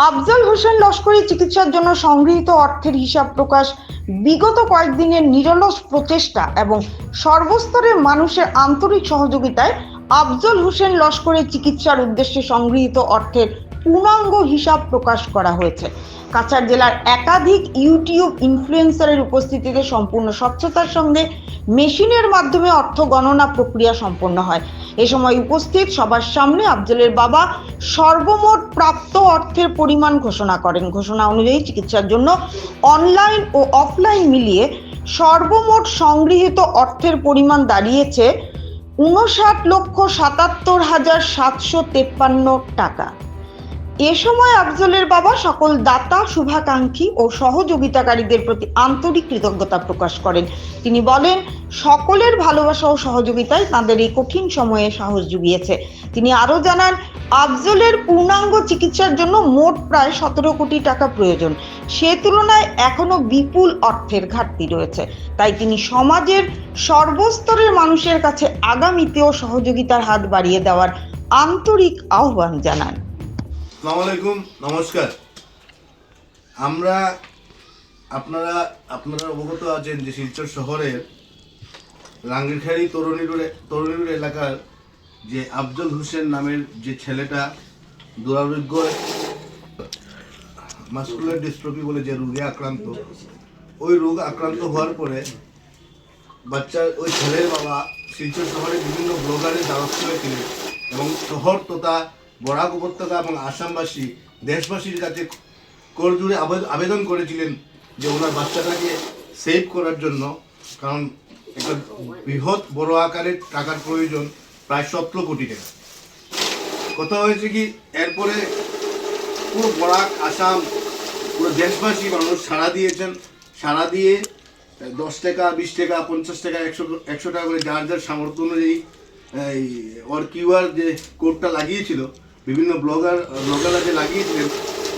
আফজল হোসেন লস্করি চিকিৎসার জন্য সংগৃহীত অর্থের হিসাব প্রকাশ, বিগত কয়েকদিনের নিরলস প্রচেষ্টা এবং সর্বস্তরের মানুষের আন্তরিক সহযোগিতায় আফজল হোসেন লস্করের চিকিৎসার উদ্দেশ্যে সংগৃহীত অর্থের পূর্ণাঙ্গ হিসাব প্রকাশ করা হয়েছে। কাছাড় জেলার একাধিক ইউটিউব ইনফ্লুয়েন্সারের উপস্থিতিতে সম্পূর্ণ স্বচ্ছতার সঙ্গে মেশিনের মাধ্যমে অর্থ গণনা প্রক্রিয়া সম্পন্ন হয়। এ সময় উপস্থিত সবার সামনে আফজলের বাবা সর্বমোট প্রাপ্ত অর্থের পরিমাণ ঘোষণা করেন। ঘোষণা অনুযায়ী চিকিৎসার জন্য অনলাইন ও অফলাইন মিলিয়ে সর্বমোট সংগৃহীত অর্থের পরিমাণ দাঁড়িয়েছে ৫৯,৭৭,৭৫৩ টাকা। এ সময় আফজলের বাবা সকল দাতা, শুভাকাঙ্ক্ষী ও সহযোগিতাকারীদের প্রতি আন্তরিক কৃতজ্ঞতা প্রকাশ করেন। তিনি বলেন, সকলের ভালোবাসা ও সহযোগিতায় তাদের এই কঠিন সময়ে সাহস জুগিয়েছে। তিনি আরো জানান, আফজলের পূর্ণাঙ্গ চিকিৎসার জন্য মোট প্রায় ১৭ কোটি টাকা প্রয়োজন। সে তুলনায় এখনো বিপুল অর্থের ঘাটতি রয়েছে। তাই তিনি সমাজের সর্বস্তরের মানুষের কাছে আগামীতেও সহযোগিতার হাত বাড়িয়ে দেওয়ার আন্তরিক আহ্বান জানান। আসসালামু আলাইকুম, নমস্কার। আপনারা অবগত আছেন যে শিলচর শহরের রাঙ্গিরখাড়ি তরুণীরুর এলাকার যে আফজল হোসেন নামের যে ছেলেটা দুরারোগ্য মাসকুলার ডিস্ট্রফি বলে যে রোগে আক্রান্ত, ওই রোগ আক্রান্ত হওয়ার পরে ওই ছেলের বাবা শিলচর শহরে বিভিন্ন ব্লগারের দ্বারস্থ হয়েছিলেন এবং শহর তথা বরাক উপত্যকা এবং আসামবাসী দেশবাসীর কাছে করজোড়ে আবেদন করেছিলেন যে ওনার বাচ্চাটাকে সেভ করার জন্য, কারণ একটা বৃহৎ বড় আকারের টাকার প্রয়োজন, প্রায় ১৭ কোটি টাকা। কথা হয়েছে কি, এরপরে পুরো বরাক আসাম পুরো দেশবাসী মানুষ সাড়া দিয়ে ১০ টাকা, ২০ টাকা, ৫০ টাকা, ১০০ টাকা করে যার যার সামর্থ্য অনুযায়ী ওর কিউআর যে কোডটা লাগিয়েছিল, বিভিন্ন ব্লগাররা যে লাগিয়েছিলেন,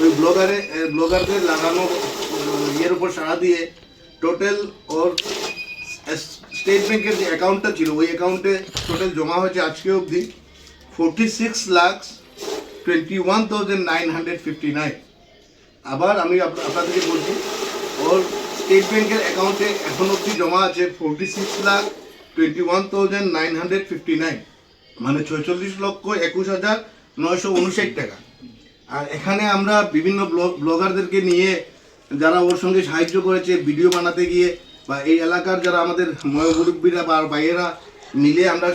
ওই ব্লগারদের লাগানো ইয়ের উপর সাড়া দিয়ে টোটাল ওর স্টেট ব্যাংকের যে অ্যাকাউন্টটা ছিল, ওই অ্যাকাউন্টে টোটাল জমা হয়েছে আজকে অবধি 46,21,959। আবার আমি আপনাদেরকে বলছি, ওর স্টেট ব্যাংকের অ্যাকাউন্টে এখন অবধি জমা আছে 46,21,959, মানে 46,21,959 টাকা। আর এখানে আমরা বিভিন্ন ব্লগারদেরকে নিয়ে, যারা ওর সঙ্গে সাহায্য করেছে ভিডিও বানাতে গিয়ে, বা এই এলাকার যারা আমাদের মুরব্বীরা বা ভাইয়েরা মিলে আমরা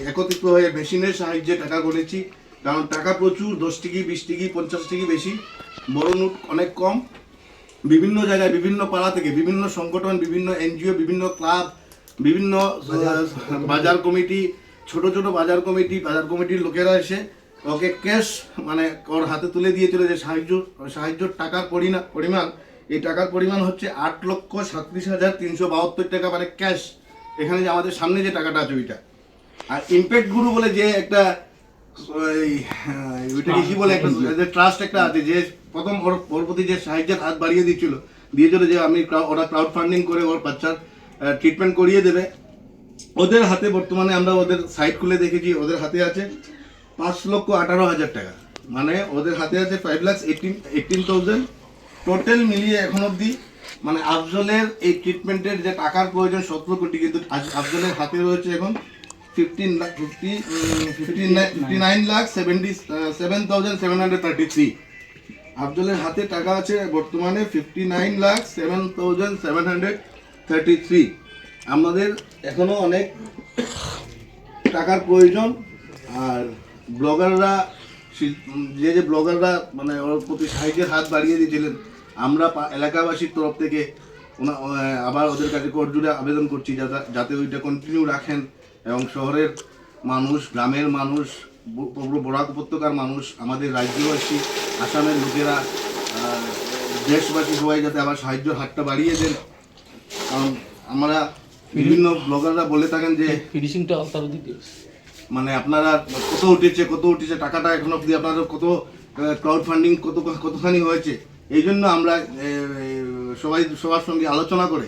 একত্রিত হয়ে মেশিনের সাহায্যে টাকা গুনেছি। কারণ টাকা প্রচুর, 10 টিকি, 20 টিকি, 50 টিকি বেশি, বড় নোট অনেক কম। বিভিন্ন জায়গায়, বিভিন্ন পাড়া থেকে বিভিন্ন সংগঠন, বিভিন্ন এনজিও, বিভিন্ন ক্লাব, বিভিন্ন বাজার কমিটি, ছোট ছোট বাজার কমিটির লোকেরা এসে ওকে ক্যাশ মানে ওর হাতে তুলে দিয়েছিল যে সাহায্যর টাকার পরিমাণ, এই টাকার পরিমাণ হচ্ছে 8,37,372 টাকা, মানে ক্যাশ। এখানে যে আমাদের সামনে যে টাকাটা আছে ওইটা। আর ইম্প্যাক্ট গুরু বলে যে একটা ওইটাকে কি বলে, একটা ট্রাস্ট একটা আছে, যে প্রথম ওর প্রতি যে সাহায্যের হাত বাড়িয়ে দিয়েছিল যে ওরা ক্রাউড ফান্ডিং করে ওর বাচ্চার ট্রিটমেন্ট করিয়ে দেবে। ওদের হাতে বর্তমানে আমরা ওদের সাইট খুলে দেখেছি, ওদের হাতে আছে 5,18,000 টাকা, মানে ওদের হাতে আছে 5,18,000 টোটাল মিলিয়ে এখন অবধি। মানে আফজলের এই ট্রিটমেন্টের যে টাকার প্রয়োজন 17 কোটি, কিন্তু আফজলের হাতে রয়েছে এখন 59,77,733। আফজলের হাতে টাকা আছে বর্তমানে 59,07,733। আমাদের এখনো অনেক টাকার প্রয়োজন। আর ব্লগাররা মানে ওর প্রতি সাহায্যের হাত বাড়িয়ে দিয়েছিলেন, আমরা এলাকাবাসীর তরফ থেকে আবার ওদের কাছে করজোড়ে আবেদন করছি যাতে ওইটা কন্টিনিউ রাখেন, এবং শহরের মানুষ, গ্রামের মানুষ, পুরো বরাক উপত্যকার মানুষ, আমাদের রাজ্যবাসী, আসামের লোকেরা, দেশবাসী সবাই যাতে আবার সাহায্যের হাতটা বাড়িয়ে দেন। কারণ আমরা বিভিন্ন ব্লগাররা বলে থাকেন যে ফিনিশিংটা মানে আপনারা কত উঠেছে টাকাটা এখন অবধি আপনাদের কত ক্রাউড ফান্ডিং কতখানি হয়েছে। এই জন্য আমরা সবার সঙ্গে আলোচনা করে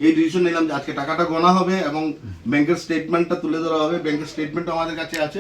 এই ডিসিশন নিলাম যে আজকে টাকাটা গোনা হবে এবং ব্যাংকের স্টেটমেন্টটা তুলে ধরা হবে। ব্যাংকের স্টেটমেন্ট আমাদের কাছে আছে।